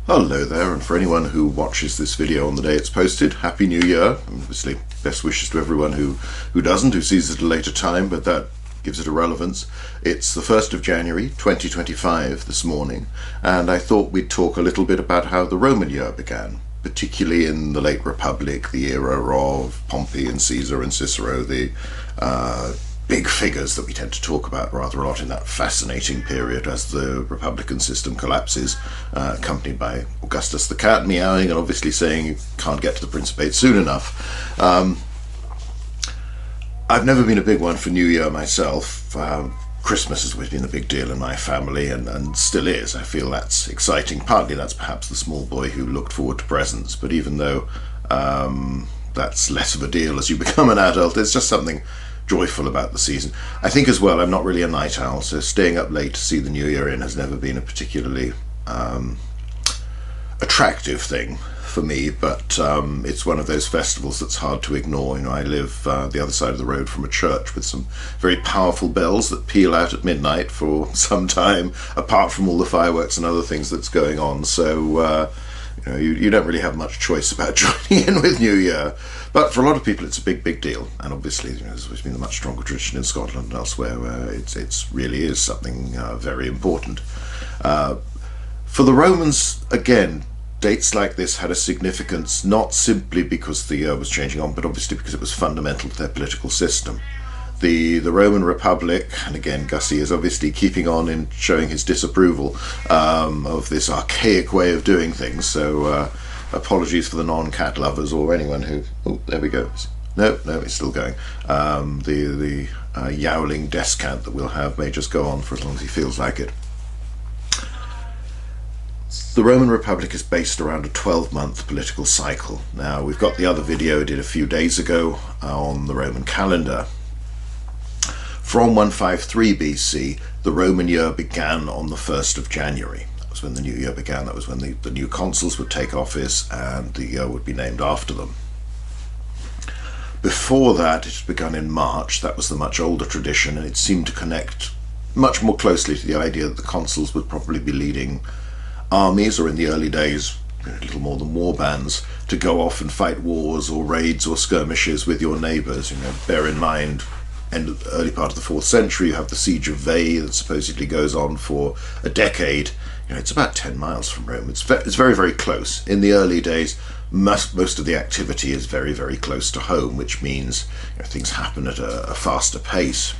Hello there, and for anyone who watches this video on the day it's posted, Happy New Year. Obviously, best wishes to everyone who doesn't, who sees it at a later time, but that gives it a relevance. It's the 1st of January 2025 this morning, and I thought we'd talk a little bit about how the Roman year began, particularly in the late Republic, the era of Pompey and Caesar and Cicero, the big figures that we tend to talk about rather a lot in that fascinating period as the Republican system collapses, accompanied by Augustus the cat meowing and obviously saying you can't get to the Principate soon enough. I've never been a big one for New Year myself. Christmas has always been a big deal in my family and still is. I feel that's exciting. Partly that's perhaps the small boy who looked forward to presents, but even though that's less of a deal as you become an adult, there's just something joyful about the season. I think as well, I'm not really a night owl, so staying up late to see the New Year in has never been a particularly attractive thing for me, but it's one of those festivals that's hard to ignore. You know, I live the other side of the road from a church with some very powerful bells that peal out at midnight for some time, apart from all the fireworks and other things that's going on, so you don't really have much choice about joining in with New Year. But for a lot of people it's a big deal, and obviously there's always been a much stronger tradition in Scotland and elsewhere where it really is something very important. For the Romans, again, dates like this had a significance not simply because the year was changing on, but obviously because it was fundamental to their political system. The Roman Republic, and again Gussie is obviously keeping on in showing his disapproval of this archaic way of doing things, so apologies for the non-cat lovers or anyone who... Oh, there we go. No, it's still going. The yowling descant that we'll have may just go on for as long as he feels like it. The Roman Republic is based around a 12-month political cycle. Now, we've got the other video I did a few days ago on the Roman calendar. From 153 BC, the Roman year began on the 1st of January. That was when the new year began. That was when the new consuls would take office and the year would be named after them. Before that, it had begun in March. That was the much older tradition, and it seemed to connect much more closely to the idea that the consuls would probably be leading armies, or in the early days, a little more than war bands, to go off and fight wars or raids or skirmishes with your neighbours. Bear in mind, early part of the 4th century, you have the siege of Veii that supposedly goes on for a decade. It's about 10 miles from Rome. It's very close. In the early days, most of the activity is very close to home, which means things happen at a faster pace.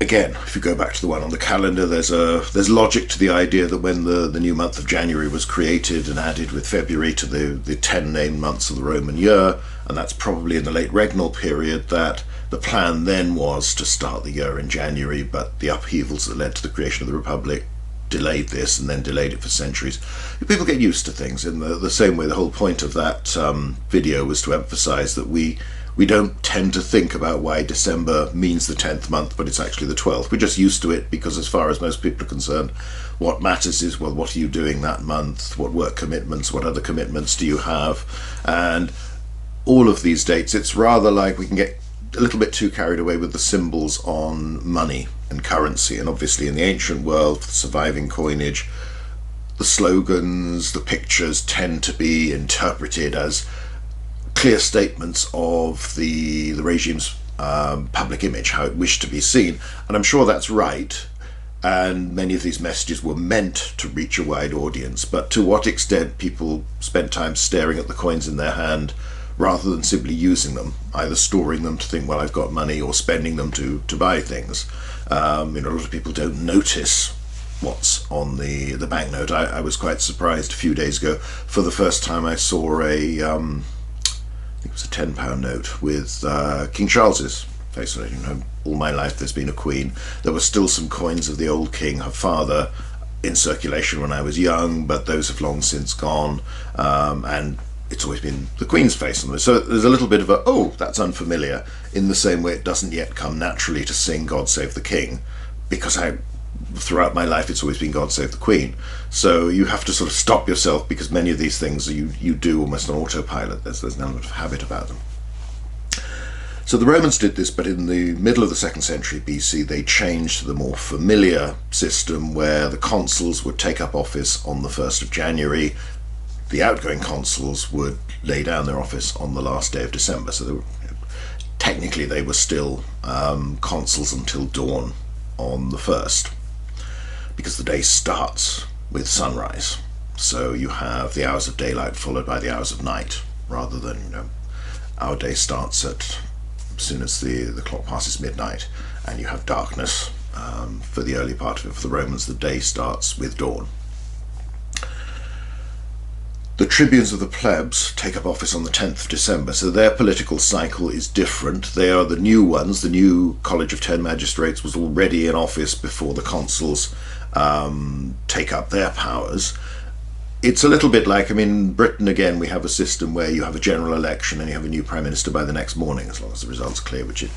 Again, if you go back to the one on the calendar, there's logic to the idea that when the new month of January was created and added with February to the 10 named months of the Roman year, and that's probably in the late regnal period, that the plan then was to start the year in January, but the upheavals that led to the creation of the Republic delayed this and then delayed it for centuries. People get used to things in the same way. The whole point of that video was to emphasize that we don't tend to think about why December means the 10th month, but it's actually the 12th. We're just used to it because as far as most people are concerned, what matters is, well, what are you doing that month? What work commitments, what other commitments do you have? And all of these dates, it's rather like we can get a little bit too carried away with the symbols on money and currency. And obviously in the ancient world, the surviving coinage, the slogans, the pictures tend to be interpreted as clear statements of the regime's public image, how it wished to be seen, and I'm sure that's right, and many of these messages were meant to reach a wide audience, but to what extent people spent time staring at the coins in their hand rather than simply using them, either storing them to think, well, I've got money, or spending them to buy things. A lot of people don't notice what's on the banknote. I was quite surprised a few days ago. For the first time I saw I think it was a £10 note with King Charles's face on it. All my life there's been a queen. There were still some coins of the old king, her father, in circulation when I was young, but those have long since gone, and it's always been the Queen's face on them. So there's a little bit of oh, that's unfamiliar, in the same way it doesn't yet come naturally to sing God Save the King, because throughout my life it's always been God Save the Queen. So you have to sort of stop yourself, because many of these things you do almost on autopilot. There's an element of habit about them. So the Romans did this, but in the middle of the 2nd century BC, they changed to the more familiar system where the consuls would take up office on the 1st of January. The outgoing consuls would lay down their office on the last day of December. So they were, technically they were still consuls until dawn on the 1st, because the day starts with sunrise. So you have the hours of daylight followed by the hours of night, rather than, our day starts as soon as the clock passes midnight, and you have darkness for the early part of it. For the Romans, the day starts with dawn. The tribunes of the plebs take up office on the 10th of December, so their political cycle is different. They are the new ones. The new College of 10 Magistrates was already in office before the consuls take up their powers. It's a little bit like, Britain, again, we have a system where you have a general election and you have a new Prime Minister by the next morning, as long as the result's clear, which it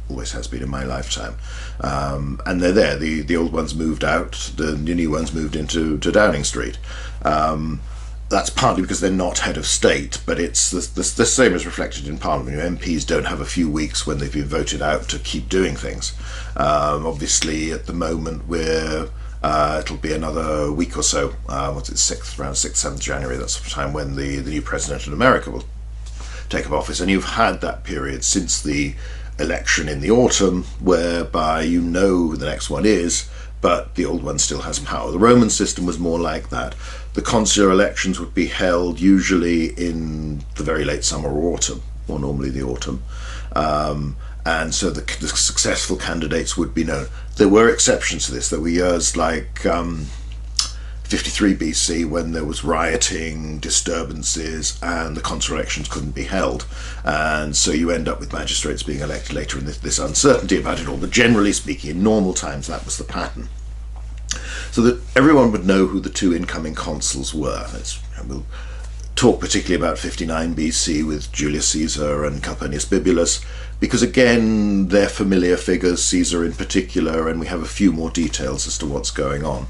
always has been in my lifetime. And they're there. The old ones moved out, the new ones moved into Downing Street. That's partly because they're not head of state, but it's the same as reflected in Parliament. MPs don't have a few weeks when they've been voted out to keep doing things. Obviously, at the moment, it'll be another week or so. Around 6th, 7th January. That's the time when the new president in America will take up office. And you've had that period since the election in the autumn, whereby the next one is, but the old one still has power. The Roman system was more like that. The consular elections would be held usually in the very late summer or autumn, or normally the autumn. And so the successful candidates would be known. There were exceptions to this. There were years like 53 BC when there was rioting, disturbances, and the consular elections couldn't be held. And so you end up with magistrates being elected later in this uncertainty about it all. But generally speaking, in normal times, that was the pattern. So that everyone would know who the two incoming consuls were. We'll talk particularly about 59 BC with Julius Caesar and Calpurnius Bibulus, because again, they're familiar figures, Caesar in particular, and we have a few more details as to what's going on.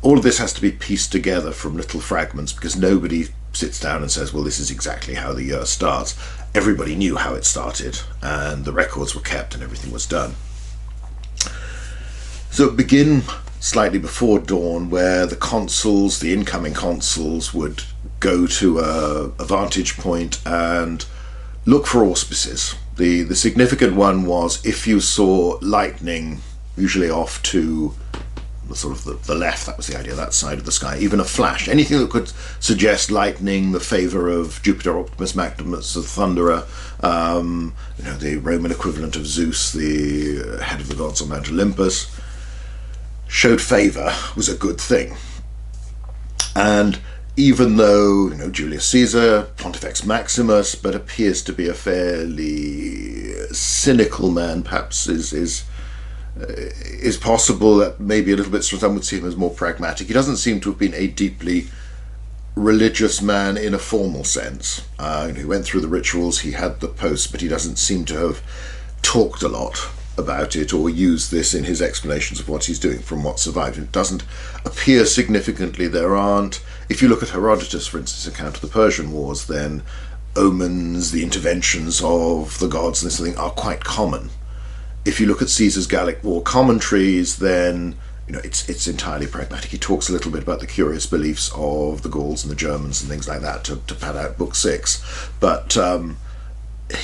All of this has to be pieced together from little fragments, because nobody sits down and says, well, this is exactly how the year starts. Everybody knew how it started, and the records were kept and everything was done. So begin slightly before dawn, where the incoming consuls, would go to a vantage point and look for auspices. The significant one was if you saw lightning, usually off to the left, that was the idea, that side of the sky, even a flash, anything that could suggest lightning, the favour of Jupiter Optimus Maximus, the thunderer, the Roman equivalent of Zeus, the head of the gods on Mount Olympus, showed favour, was a good thing. And even though Julius Caesar, Pontifex Maximus, but appears to be a fairly cynical man, perhaps is possible that maybe a little bit some would see him as more pragmatic. He doesn't seem to have been a deeply religious man in a formal sense. He went through the rituals, he had the posts, but he doesn't seem to have talked a lot about it or used this in his explanations of what he's doing from what survived. It doesn't appear significantly. If you look at Herodotus, for instance, account of the Persian Wars, then omens, the interventions of the gods and this thing are quite common. If you look at Caesar's Gallic War commentaries, then it's entirely pragmatic. He talks a little bit about the curious beliefs of the Gauls and the Germans and things like that to pad out Book 6, but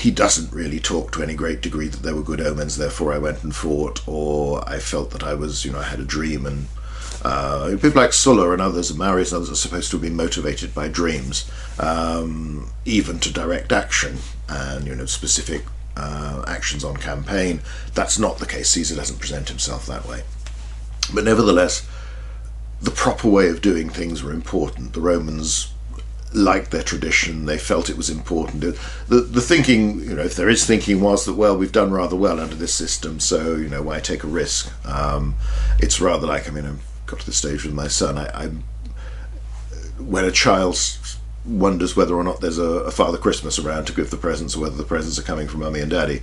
he doesn't really talk to any great degree that there were good omens, therefore I went and fought, or I felt that I had a dream. And people like Sulla and others, and Marius and others, are supposed to have been motivated by dreams, even to direct action and specific actions on campaign. That's not the case. Caesar doesn't present himself that way. But nevertheless, the proper way of doing things were important. The Romans liked their tradition, they felt it was important. The thinking, if there is thinking, was that, well, we've done rather well under this system, so, why take a risk? It's rather like, I've got to the stage with my son, when a child wonders whether or not there's a Father Christmas around to give the presents, or whether the presents are coming from Mummy and Daddy,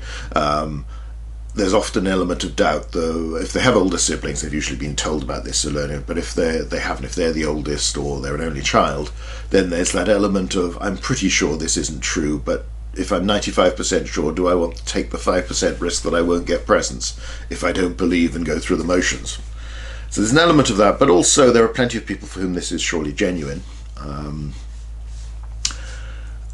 there's often an element of doubt, though. If they have older siblings, they've usually been told about this, so learning. But if they haven't, if they're the oldest or they're an only child, then there's that element of, I'm pretty sure this isn't true, but if I'm 95% sure, do I want to take the 5% risk that I won't get presents if I don't believe and go through the motions? So there's an element of that, but also there are plenty of people for whom this is surely genuine.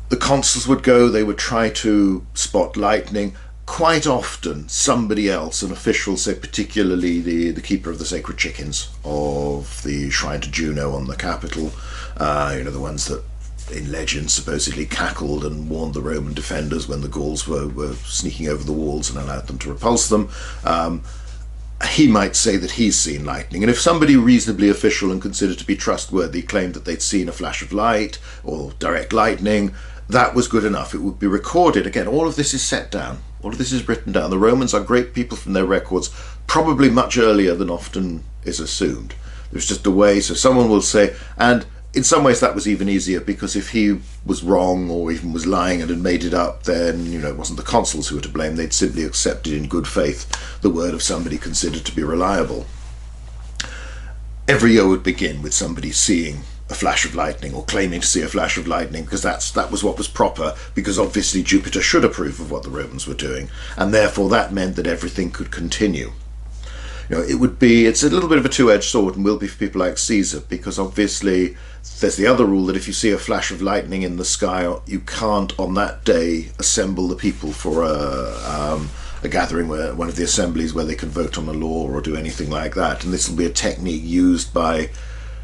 The consuls would go, they would try to spot lightning. Quite often somebody else, an official, say particularly the keeper of the sacred chickens of the shrine to Juno on the capital, the ones that in legend supposedly cackled and warned the Roman defenders when the Gauls were sneaking over the walls and allowed them to repulse them. He might say that he's seen lightning, and if somebody reasonably official and considered to be trustworthy claimed that they'd seen a flash of light or direct lightning, that was good enough. It would be recorded. Again, all of this is set down. All of this is written down. The Romans are great people from their records, probably much earlier than often is assumed. There's just a way, so someone will say, and in some ways that was even easier, because if he was wrong or even was lying and had made it up, then it wasn't the consuls who were to blame. They'd simply accepted in good faith the word of somebody considered to be reliable. Every year would begin with somebody seeing a flash of lightning or claiming to see a flash of lightning, because that was what was proper, because obviously Jupiter should approve of what the Romans were doing, and therefore that meant that everything could continue. It's a little bit of a two-edged sword, and will be for people like Caesar, because obviously there's the other rule that if you see a flash of lightning in the sky, you can't on that day assemble the people for a gathering, where one of the assemblies where they can vote on a law or do anything like that. And this will be a technique used by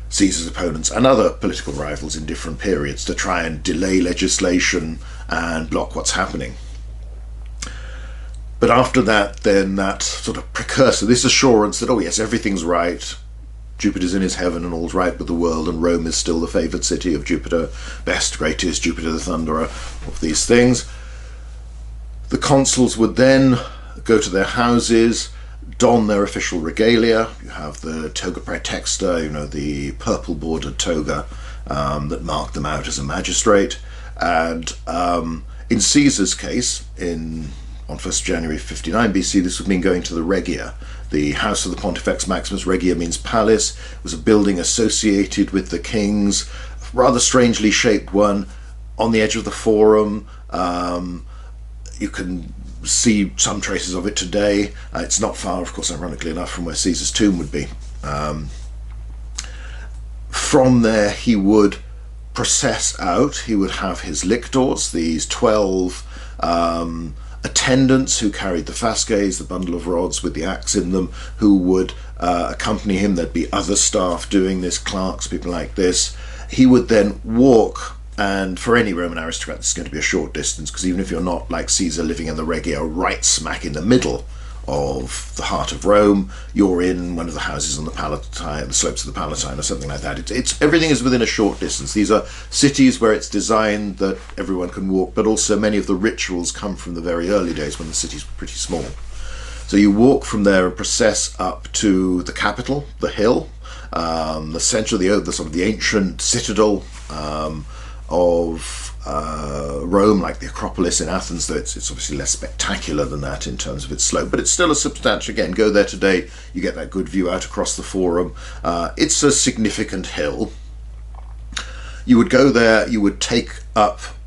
Caesar's opponents and other political rivals in different periods to try and delay legislation and block what's happening. But after that, then that sort of precursor, this assurance that, oh yes, everything's right, Jupiter's in his heaven and all's right with the world, and Rome is still the favoured city of Jupiter, best, greatest, Jupiter the Thunderer, of these things. The consuls would then go to their houses, don their official regalia. You have the toga praetexta, the purple bordered toga that marked them out as a magistrate. And in Caesar's case, on 1st January 59 BC, this would mean going to the Regia. The house of the Pontifex Maximus. Regia means palace. It was a building associated with the kings, a rather strangely shaped one on the edge of the Forum. You can see some traces of it today. It's not far, of course, ironically enough, from where Caesar's tomb would be. From there he would process out. He would have his lictors, these 12 attendants who carried the fasces, the bundle of rods with the axe in them, who would accompany him. There'd be other staff doing this, clerks, people like this. He would then walk, and for any Roman aristocrat this is going to be a short distance, because even if you're not like Caesar living in the Regia right smack in the middle of the heart of Rome, you're in one of the houses on the Palatine, the slopes of the Palatine or something like that. Everything is within a short distance. These are cities where it's designed that everyone can walk, but also many of the rituals come from the very early days when the cities were pretty small. So you walk from there and process up to the capital, the hill, the centre, the sort of the ancient citadel of Rome, like the Acropolis in Athens, though it's obviously less spectacular than that in terms of its slope, but it's still a substantial. Again, go there today, you get that good view out across the Forum. It's a significant hill. You would go there, you would take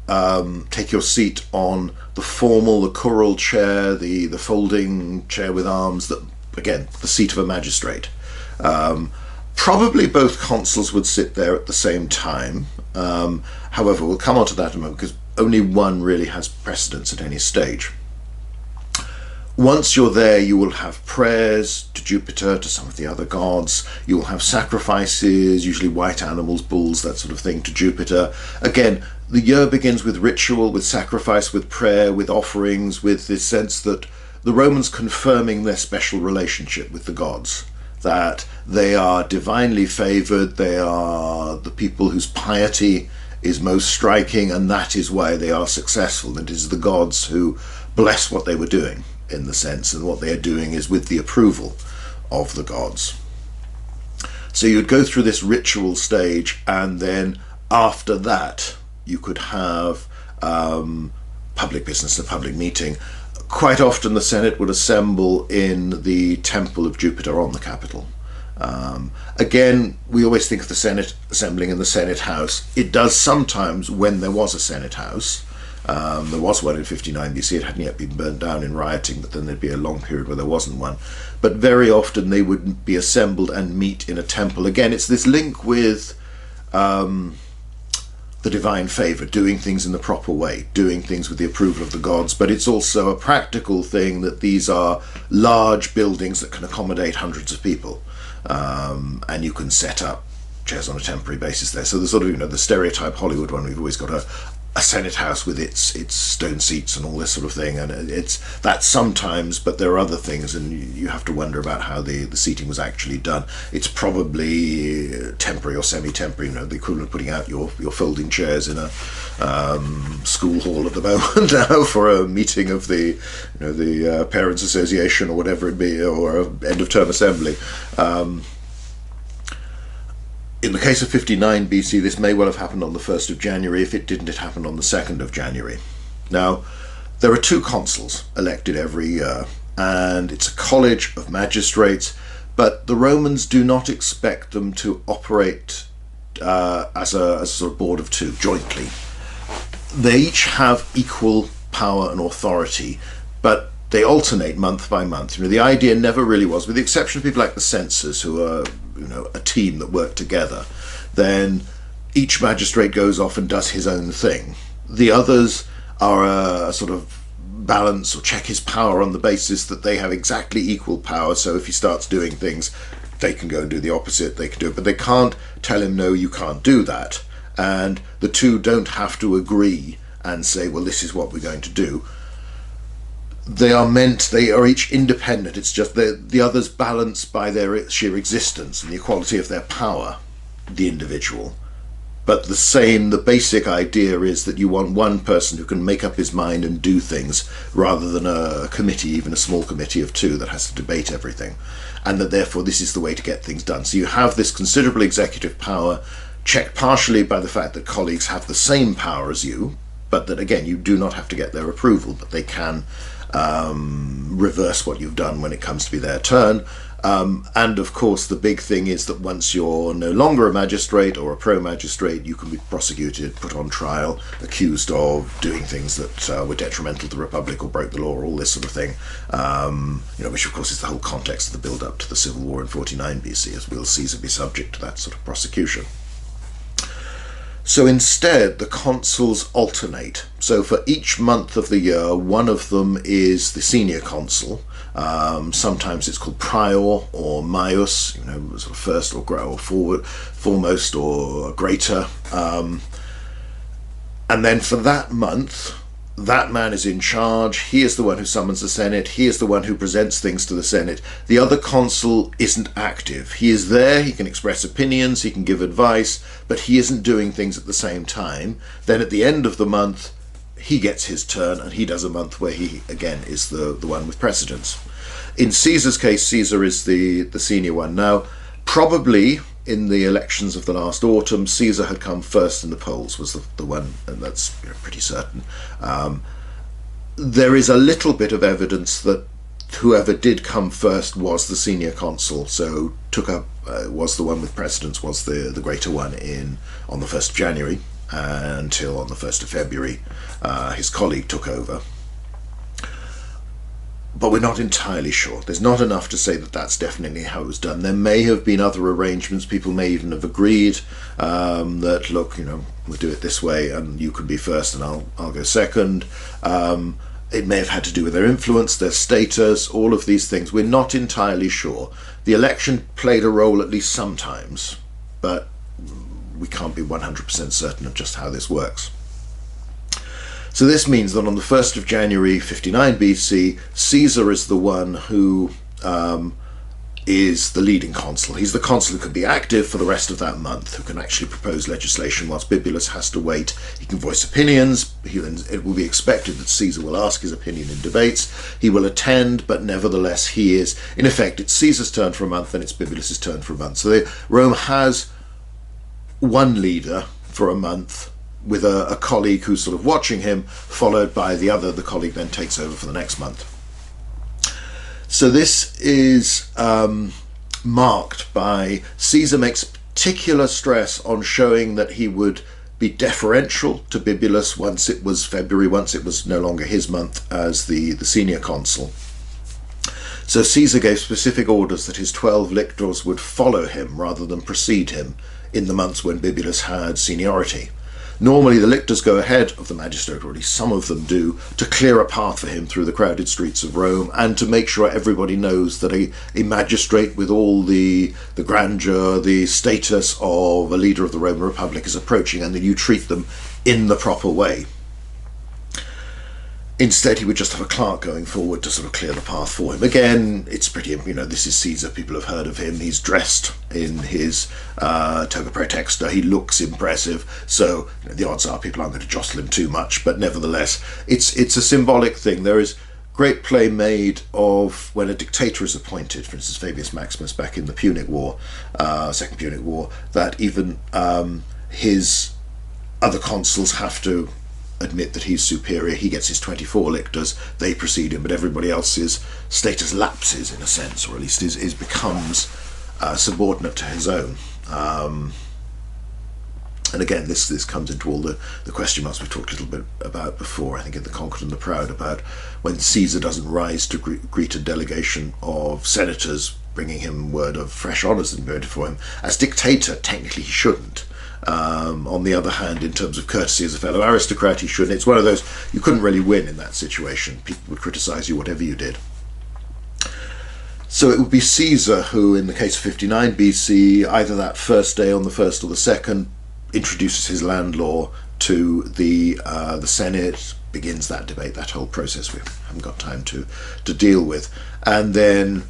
your seat on the curule chair, the folding chair with arms, that again, the seat of a magistrate. Probably both consuls would sit there at the same time. However, we'll come on to that in a moment, because only one really has precedence at any stage. Once you're there, you will have prayers to Jupiter, to some of the other gods. You will have sacrifices, usually white animals, bulls, that sort of thing, to Jupiter. Again, the year begins with ritual, with sacrifice, with prayer, with offerings, with this sense that the Romans confirming their special relationship with the gods, that they are divinely favoured, they are the people whose piety is most striking, and that is why they are successful. It is the gods who bless what they were doing, in the sense, and what they are doing is with the approval of the gods. So you'd go through this ritual stage, and then after that you could have public business, a public meeting. Quite often the Senate would assemble in the temple of Jupiter on the Capitol. Again, we always think of the Senate assembling in the Senate House. It does sometimes, when there was a Senate House, There was one in 59 BC. It hadn't yet been burnt down in rioting, but then there'd be a long period where there wasn't one. But very often they would be assembled and meet in a temple. Again, it's this link with the divine favor, doing things in the proper way, doing things with the approval of the gods, but it's also a practical thing that these are large buildings that can accommodate hundreds of people, and you can set up chairs on a temporary basis there. So the sort of, the stereotype Hollywood one, we've always got a Senate house with its stone seats and all this sort of thing, and it's that sometimes, but there are other things, and you have to wonder about how the seating was actually done. It's probably temporary or semi-temporary, the equivalent of putting out your folding chairs in a school hall at the moment now for a meeting of the parents' association or whatever it be, or a end of term assembly. In the case of 59 BC, this may well have happened on the 1st of January. If it didn't, it happened on the 2nd of January. Now, there are 2 consuls elected every year, and it's a college of magistrates, but the Romans do not expect them to operate as a sort of board of 2, jointly. They each have equal power and authority, but they alternate month by month. The idea never really was, with the exception of people like the censors, who are a team that work together, then each magistrate goes off and does his own thing. The others are a sort of balance or check his power on the basis that they have exactly equal power. So if he starts doing things, they can go and do the opposite, they can do it, but they can't tell him, no, you can't do that. And the 2 don't have to agree and say, well, this is what we're going to do. They are each independent. It's just the others balance by their sheer existence and the equality of their power, the individual. But the basic idea is that you want one person who can make up his mind and do things, rather than a committee, even a small committee of 2 that has to debate everything. And that therefore this is the way to get things done. So you have this considerable executive power, checked partially by the fact that colleagues have the same power as you, but that again, you do not have to get their approval, but they can reverse what you've done when it comes to be their turn. And of course the big thing is that once you're no longer a magistrate or a pro-magistrate, you can be prosecuted, put on trial, accused of doing things that were detrimental to the Republic or broke the law, or all this sort of thing, which of course is the whole context of the build-up to the Civil War in 49 BC, as will Caesar be subject to that sort of prosecution. So instead, the consuls alternate. So for each month of the year, one of them is the senior consul. Sometimes it's called prior or maius, sort of first or foremost or greater. And then for that month, that man is in charge. He is the one who summons the Senate. He is the one who presents things to the Senate. The other consul isn't active. He is there, he can express opinions, he can give advice, but he isn't doing things at the same time. Then at the end of the month, he gets his turn, and he does a month where he, again, is the one with precedence. In Caesar's case, Caesar is the senior one. Now, probably in the elections of the last autumn, Caesar had come first in the polls, was the one, and that's pretty certain. There is a little bit of evidence that whoever did come first was the senior consul, so was the one with precedence, was the greater one on the 1st of January, until on the 1st of February his colleague took over. But we're not entirely sure. There's not enough to say that that's definitely how it was done. There may have been other arrangements. People may even have agreed that, look, we'll do it this way, and you can be first and I'll go second. It may have had to do with their influence, their status, all of these things. We're not entirely sure. The election played a role at least sometimes, but we can't be 100% certain of just how this works. So this means that on the 1st of January 59 BC, Caesar is the one who is the leading consul. He's the consul who can be active for the rest of that month, who can actually propose legislation whilst Bibulus has to wait. He can voice opinions. It will be expected that Caesar will ask his opinion in debates. He will attend, but nevertheless he is, in effect, it's Caesar's turn for a month, then it's Bibulus's turn for a month. So Rome has one leader for a month, with a colleague who's sort of watching him, followed by the colleague then takes over for the next month. So this is marked by Caesar makes particular stress on showing that he would be deferential to Bibulus once it was February, once it was no longer his month as the senior consul. So Caesar gave specific orders that his 12 lictors would follow him rather than precede him in the months when Bibulus had seniority. Normally the lictors go ahead of the magistrate, or at least some of them do, to clear a path for him through the crowded streets of Rome and to make sure everybody knows that a magistrate with all the grandeur, the status of a leader of the Roman Republic is approaching, and that you treat them in the proper way. Instead, he would just have a clerk going forward to sort of clear the path for him. Again, it's pretty, this is Caesar, people have heard of him. He's dressed in his toga praetexta, he looks impressive, so the odds are people aren't going to jostle him too much, but nevertheless, it's a symbolic thing. There is great play made of when a dictator is appointed, for instance, Fabius Maximus back in the Punic War, Second Punic War, that even his other consuls have to admit that he's superior. He gets his 24 lictors, they precede him, but everybody else's status lapses in a sense, or at least is becomes subordinate to his own. And again, this comes into all the question marks we've talked a little bit about before, I think in The Conquered and the Proud, about when Caesar doesn't rise to greet a delegation of senators bringing him word of fresh honours and voted for him. As dictator, technically he shouldn't. On the other hand, in terms of courtesy as a fellow aristocrat, he shouldn't. It's one of those, you couldn't really win in that situation. People would criticise you whatever you did. So it would be Caesar who, in the case of 59 BC, either that first day on the 1st or the 2nd, introduces his land law to the Senate, begins that debate, that whole process we haven't got time to deal with. And then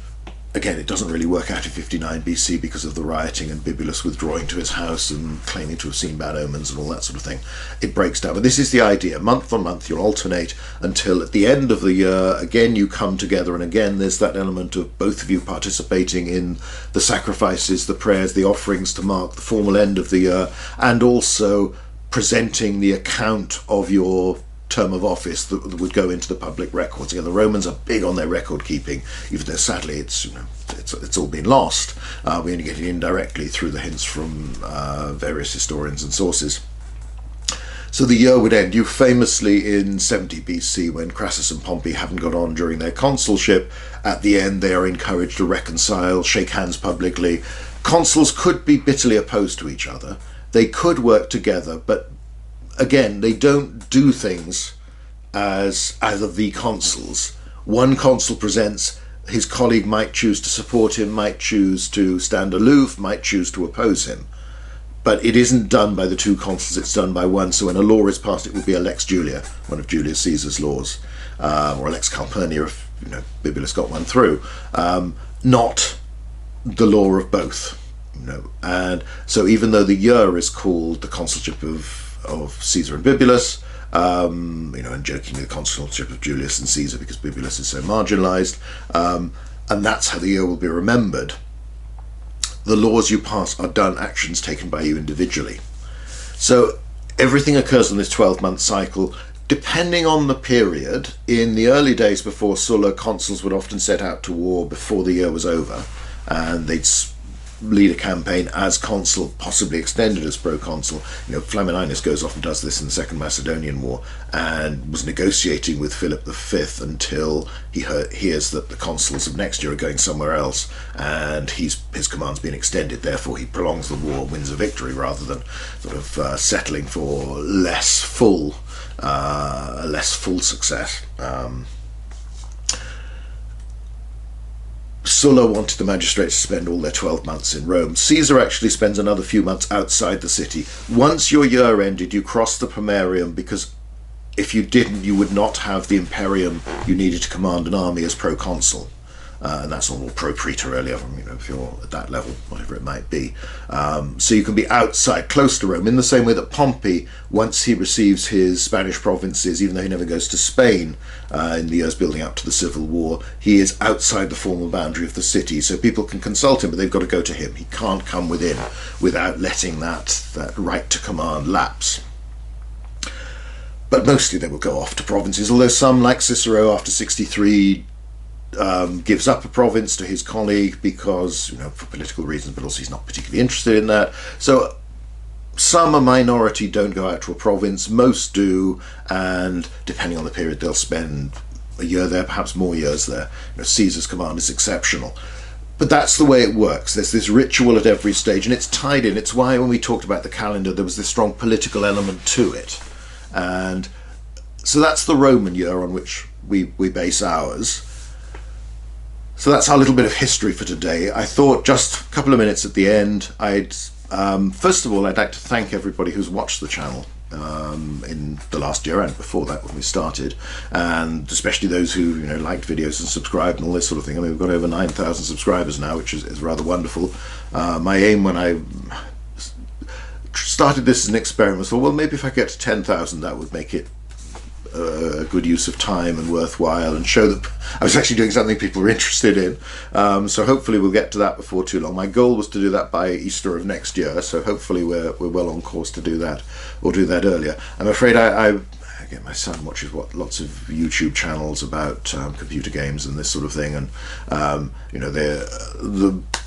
again, it doesn't really work out in 59 BC because of the rioting and Bibulus withdrawing to his house and claiming to have seen bad omens and all that sort of thing. It breaks down. But this is the idea. Month on month, you'll alternate until at the end of the year, again, you come together. And again, there's that element of both of you participating in the sacrifices, the prayers, the offerings to mark the formal end of the year, and also presenting the account of your term of office that would go into the public records. Again, the Romans are big on their record keeping, even though sadly it's all been lost. We only get it indirectly through the hints from various historians and sources. So the year would end. You famously in 70 BC, when Crassus and Pompey haven't got on during their consulship, at the end they are encouraged to reconcile, shake hands publicly. Consuls could be bitterly opposed to each other. They could work together, but again, they don't do things as either the consuls. One consul presents, his colleague might choose to support him, might choose to stand aloof, might choose to oppose him. But it isn't done by the two consuls, it's done by one. So when a law is passed, it will be a Lex Julia, one of Julius Caesar's laws, or a Lex Calpurnia if Bibulus got one through, not the law of both. And so even though the year is called the consulship of Caesar and Bibulus, and jokingly the consulship of Julius and Caesar because Bibulus is so marginalised, and that's how the year will be remembered. The laws you pass are done, actions taken by you individually. So everything occurs in this 12-month cycle, depending on the period. In the early days before Sulla, consuls would often set out to war before the year was over, and they'd lead a campaign as consul, possibly extended as proconsul. Flamininus goes off and does this in the Second Macedonian War and was negotiating with Philip V until he hears that the consuls of next year are going somewhere else, and his command's been extended. Therefore, he prolongs the war, wins a victory, rather than sort of settling for less full success. Sulla wanted the magistrates to spend all their 12 months in Rome. Caesar actually spends another few months outside the city. Once your year ended, you crossed the Pomerium, because if you didn't, you would not have the imperium you needed to command an army as proconsul. And that's all pro praetor earlier, if you're at that level, whatever it might be. So you can be outside, close to Rome, in the same way that Pompey, once he receives his Spanish provinces, even though he never goes to Spain in the years building up to the Civil War, he is outside the formal boundary of the city. So people can consult him, but they've got to go to him. He can't come within without letting that right to command lapse. But mostly they will go off to provinces, although some, like Cicero after 63, gives up a province to his colleague because, for political reasons, but also he's not particularly interested in that. So Some, a minority, don't go out to a province. Most do, and depending on the period, they'll spend a year there, perhaps more years there. Caesar's command is exceptional. But that's the way it works. There's this ritual at every stage, and it's tied in. It's why when we talked about the calendar, there was this strong political element to it. And so that's the Roman year on which we base ours. So that's our little bit of history for today. I thought just a couple of minutes at the end, first of all, I'd like to thank everybody who's watched the channel in the last year and before that when we started, and especially those who liked videos and subscribed and all this sort of thing. I mean, we've got over 9,000 subscribers now, which is rather wonderful. My aim when I started this as an experiment was, well, maybe if I get to 10,000, that would make it a good use of time and worthwhile, and show that I was actually doing something people were interested in. So hopefully we'll get to that before too long. My goal was to do that by Easter of next year, so hopefully we're well on course to do that, or do that earlier. I'm afraid again, my son watches lots of YouTube channels about computer games and this sort of thing, and they're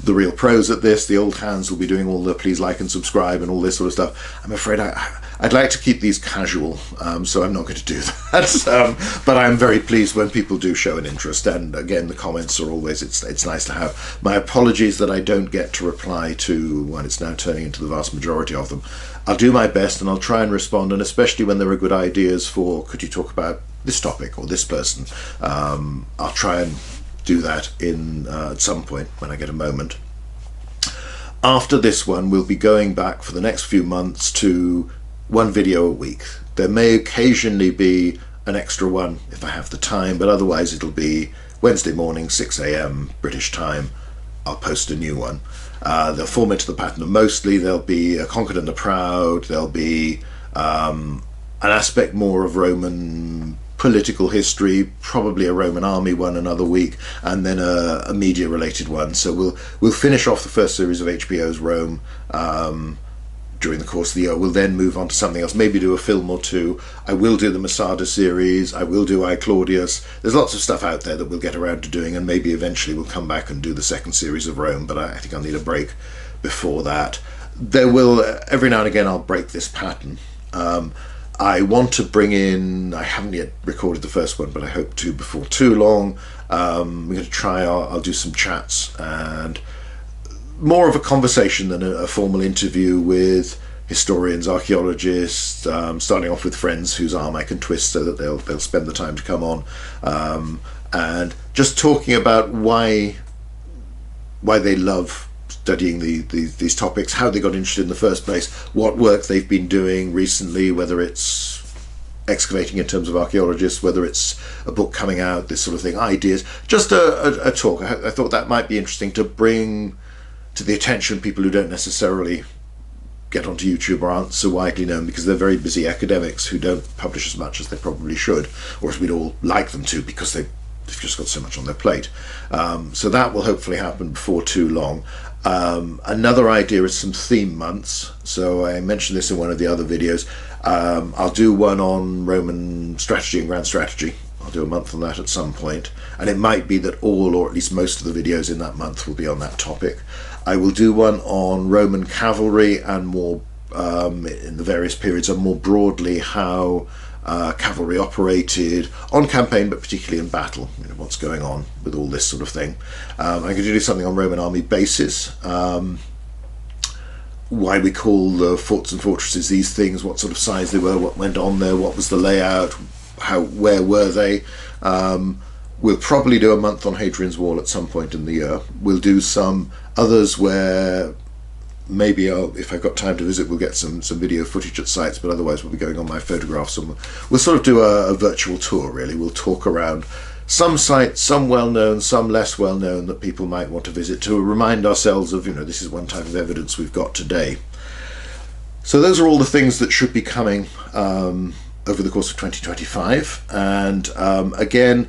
the real pros at this. The old hands will be doing all the please like and subscribe and all this sort of stuff. I'm afraid I'd like to keep these casual, so I'm not going to do that. But I'm very pleased when people do show an interest, and again, the comments are always, it's nice to have. My apologies that I don't get to reply to, when it's now turning into the vast majority of them. I'll do my best, and I'll try and respond, and especially when there are good ideas for, could you talk about this topic or this person, I'll try and do that at some point when I get a moment. After this one, we'll be going back for the next few months to one video a week. There may occasionally be an extra one if I have the time, but otherwise it'll be Wednesday morning, 6 a.m. British time. I'll post a new one. They'll form into the pattern of mostly. There'll be a Conquered and the Proud. There'll be an aspect more of Roman political history, probably a Roman army one another week, and then a media related one. So we'll finish off the first series of HBO's Rome during the course of the year. We'll then move on to something else, maybe do a film or two. I will do the Masada series, I will do I, Claudius. There's lots of stuff out there that we'll get around to doing, and maybe eventually we'll come back and do the second series of Rome, but I think I'll need a break before that. There will, every now and again, I'll break this pattern. I want to bring in, I haven't yet recorded the first one, but I hope to before too long. We're going to try, I'll do some chats and more of a conversation than a formal interview with historians, archaeologists, starting off with friends whose arm I can twist so that they'll spend the time to come on, and just talking about why they love studying these topics, how they got interested in the first place, what work they've been doing recently, whether it's excavating in terms of archaeologists, whether it's a book coming out, this sort of thing, ideas, just a talk. I thought that might be interesting to bring to the attention people who don't necessarily get onto YouTube or aren't so widely known, because they're very busy academics who don't publish as much as they probably should, or as we'd all like them to, because they've just got so much on their plate. So that will hopefully happen before too long. Another idea is some theme months. So I mentioned this in one of the other videos. I'll do one on Roman strategy and grand strategy. I'll do a month on that at some point, and it might be that all, or at least most of the videos in that month will be on that topic. I will do one on Roman cavalry and more in the various periods, and more broadly how cavalry operated on campaign, but particularly in battle, what's going on with all this sort of thing. I'm going to do something on Roman army bases, why we call the forts and fortresses these things, what sort of size they were, what went on there, what was the layout, where were they. We'll probably do a month on Hadrian's Wall at some point in the year. We'll do some others where maybe if I've got time to visit, we'll get some video footage at sites, but otherwise we'll be going on my photographs, and we'll sort of do a virtual tour, really. We'll talk around some sites, some well-known, some less well-known, that people might want to visit, to remind ourselves of, this is one type of evidence we've got today. So those are all the things that should be coming over the course of 2025, and again,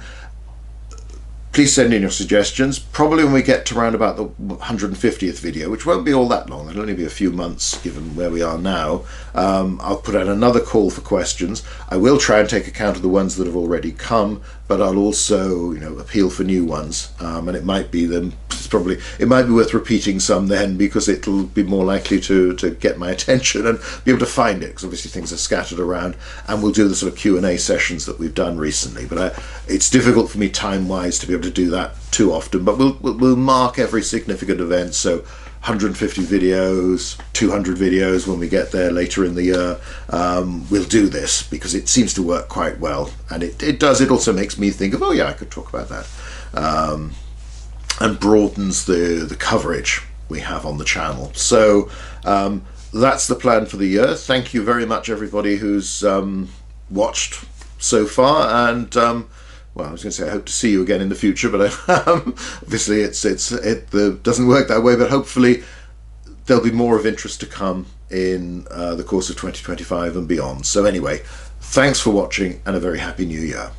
please send in your suggestions. Probably when we get to around about the 150th video, which won't be all that long, it'll only be a few months given where we are now, I'll put out another call for questions. I will try and take account of the ones that have already come, but I'll also, appeal for new ones, and it might be them. It might be worth repeating some then, because it'll be more likely to get my attention and be able to find it, because obviously things are scattered around, and we'll do the sort of Q&A sessions that we've done recently. But it's difficult for me time-wise to be able to do that too often. But we'll mark every significant event, so 150 videos, 200 videos when we get there later in the year. We'll do this because it seems to work quite well, and it does. It also makes me think of, oh yeah, I could talk about that, and broadens the coverage we have on the channel. So that's the plan for the year. Thank you very much, everybody who's watched so far, and well, I was going to say I hope to see you again in the future, but obviously it doesn't work that way. But hopefully there'll be more of interest to come in the course of 2025 and beyond. So anyway, thanks for watching, and a very happy new year.